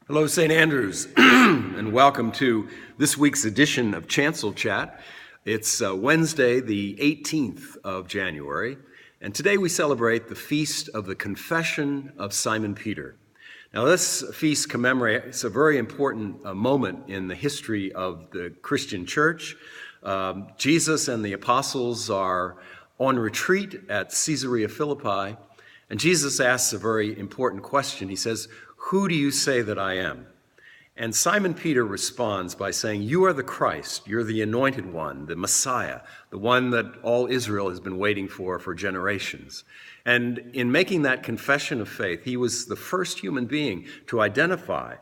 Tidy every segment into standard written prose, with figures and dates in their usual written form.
Hello, St. Andrews, and welcome to this week's edition of Chancel Chat. It's Wednesday, the 18th of January, and today we celebrate the feast of the Confession of Simon Peter. Now, this feast commemorates a very important moment in the history of the Christian church. Jesus and the apostles are on retreat at Caesarea Philippi, and Jesus asks a very important question. He says, "Who do you say that I am?" And Simon Peter responds by saying, "You are the Christ, you're the anointed one, the Messiah, the one that all Israel has been waiting for generations." And in making that confession of faith, he was the first human being to identify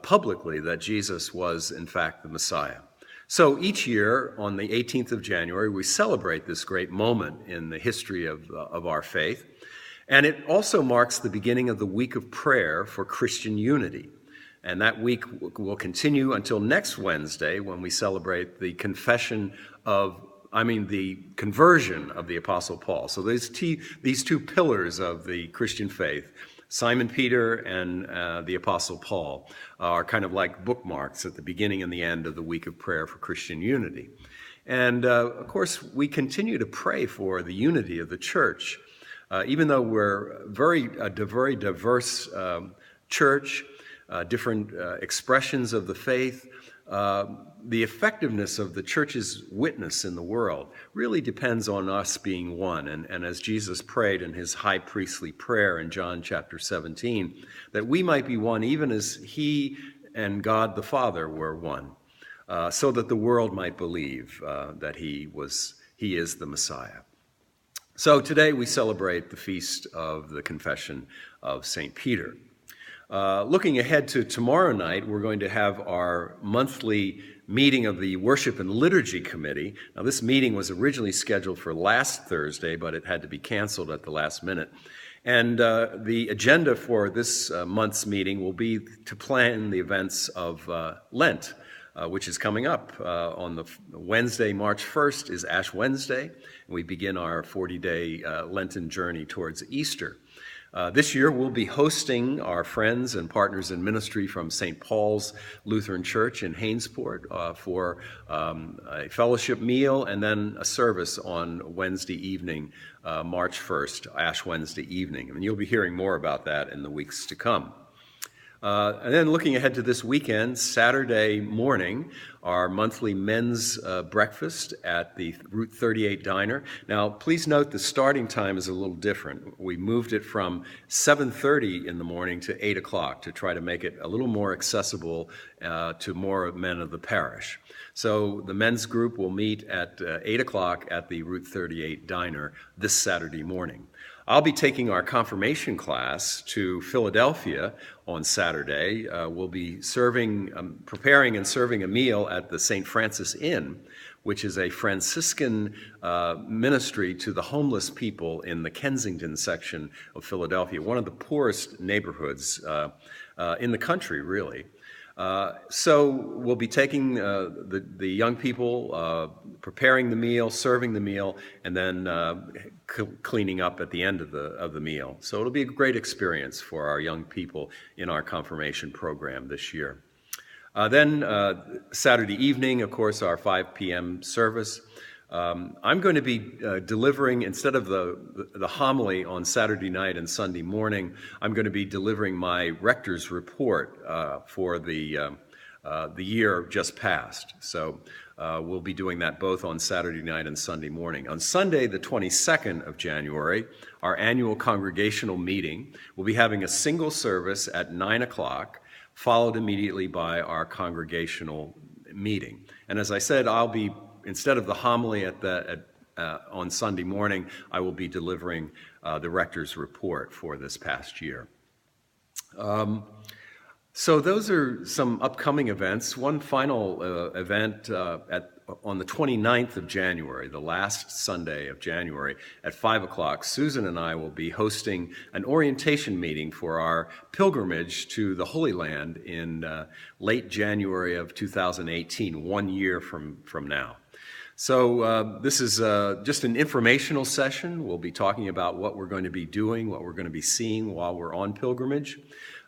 publicly that Jesus was, in fact, the Messiah. So each year on the 18th of January, we celebrate this great moment in the history of our faith. And it also marks the beginning of the week of prayer for Christian unity. And that week will continue until next Wednesday when we celebrate the conversion of the Apostle Paul. So these two pillars of the Christian faith, Simon Peter and the Apostle Paul, are kind of like bookmarks at the beginning and the end of the week of prayer for Christian unity. And of course, we continue to pray for the unity of the church. Even though we're a very diverse church, different expressions of the faith, the effectiveness of the church's witness in the world really depends on us being one. And as Jesus prayed in his high priestly prayer in John chapter 17, that we might be one even as he and God the Father were one, so that the world might believe that he is the Messiah. So today we celebrate the feast of the Confession of St. Peter. Looking ahead to tomorrow night, we're going to have our monthly meeting of the Worship and Liturgy Committee. Now, this meeting was originally scheduled for last Thursday, but it had to be canceled at the last minute. And the agenda for this month's meeting will be to plan the events of Lent, which is coming up. On the Wednesday, March 1st, is Ash Wednesday, and we begin our 40-day Lenten journey towards Easter. This year, we'll be hosting our friends and partners in ministry from St. Paul's Lutheran Church in Hainesport for a fellowship meal and then a service on Wednesday evening, March 1st, Ash Wednesday evening. And you'll be hearing more about that in the weeks to come. And then looking ahead to this weekend, Saturday morning, our monthly men's breakfast at the Route 38 Diner. Now, please note the starting time is a little different. We moved it from 7:30 in the morning to 8 o'clock to try to make it a little more accessible to more men of the parish. So the men's group will meet at 8 o'clock at the Route 38 Diner this Saturday morning. I'll be taking our confirmation class to Philadelphia on Saturday. We'll be preparing and serving a meal at the St. Francis Inn, which is a Franciscan ministry to the homeless people in the Kensington section of Philadelphia, one of the poorest neighborhoods in the country, really. So we'll be taking the young people, preparing the meal, serving the meal, and then cleaning up at the end of the meal. So it'll be a great experience for our young people in our confirmation program this year. Then Saturday evening, of course, our 5 p.m. service. I'm going to be delivering, instead of the homily on Saturday night and Sunday morning, I'm going to be delivering my rector's report for the year just passed. So we'll be doing that both on Saturday night and Sunday morning. On Sunday, the 22nd of January, our annual congregational meeting, we'll be having a single service at 9 o'clock, followed immediately by our congregational meeting. And as I said, instead of the homily on Sunday morning, I will be delivering the rector's report for this past year. So those are some upcoming events. One final event on the 29th of January, the last Sunday of January, at 5 o'clock, Susan and I will be hosting an orientation meeting for our pilgrimage to the Holy Land in late January of 2018, 1 year from now. So this is just an informational session. We'll be talking about what we're going to be doing, what we're going to be seeing while we're on pilgrimage.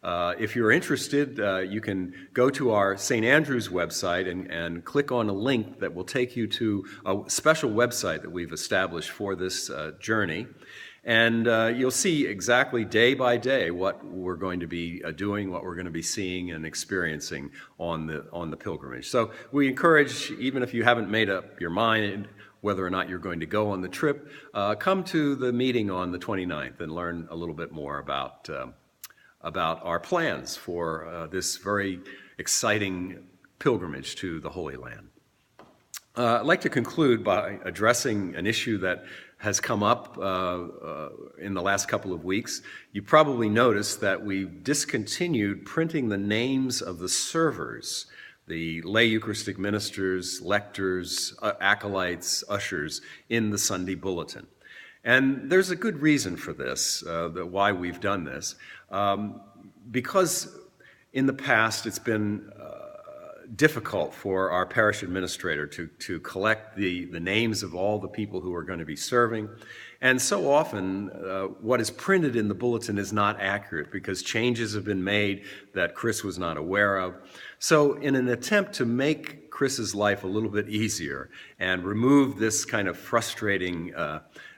If you're interested, you can go to our St. Andrew's website and click on a link that will take you to a special website that we've established for this journey. And you'll see exactly day by day what we're going to be doing, what we're going to be seeing and experiencing on the pilgrimage. So we encourage, even if you haven't made up your mind whether or not you're going to go on the trip, come to the meeting on the 29th and learn a little bit more about our plans for this very exciting pilgrimage to the Holy Land. I'd like to conclude by addressing an issue that has come up in the last couple of weeks. You probably noticed that we've discontinued printing the names of the servers, the lay Eucharistic ministers, lectors, acolytes, ushers, in the Sunday bulletin. And there's a good reason for this, why we've done this. Because in the past it's been difficult for our parish administrator to collect the names of all the people who are going to be serving. And so often what is printed in the bulletin is not accurate because changes have been made that Chris was not aware of. So in an attempt to make Chris's life a little bit easier and remove this kind of frustrating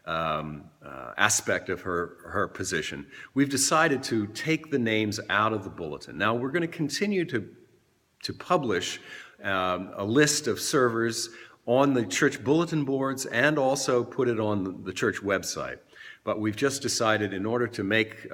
aspect of her position, we've decided to take the names out of the bulletin. Now we're going to continue to publish a list of servers on the church bulletin boards and also put it on the church website. But we've just decided, in order to make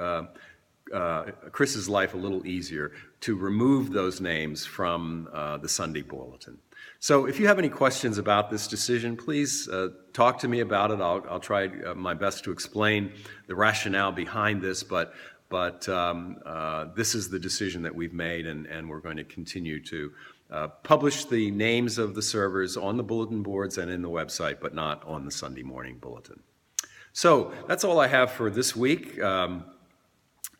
Chris's life a little easier, to remove those names from the Sunday bulletin. So if you have any questions about this decision, please talk to me about it. I'll try my best to explain the rationale behind this, but this is the decision that we've made, and we're going to continue to publish the names of the servers on the bulletin boards and in the website, but not on the Sunday morning bulletin. So that's all I have for this week.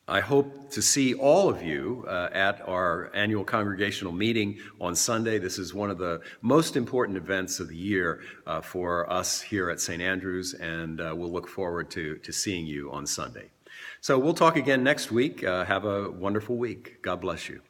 I hope to see all of you at our annual congregational meeting on Sunday. This is one of the most important events of the year for us here at St. Andrew's, and we'll look forward to seeing you on Sunday. So we'll talk again next week. Have a wonderful week. God bless you.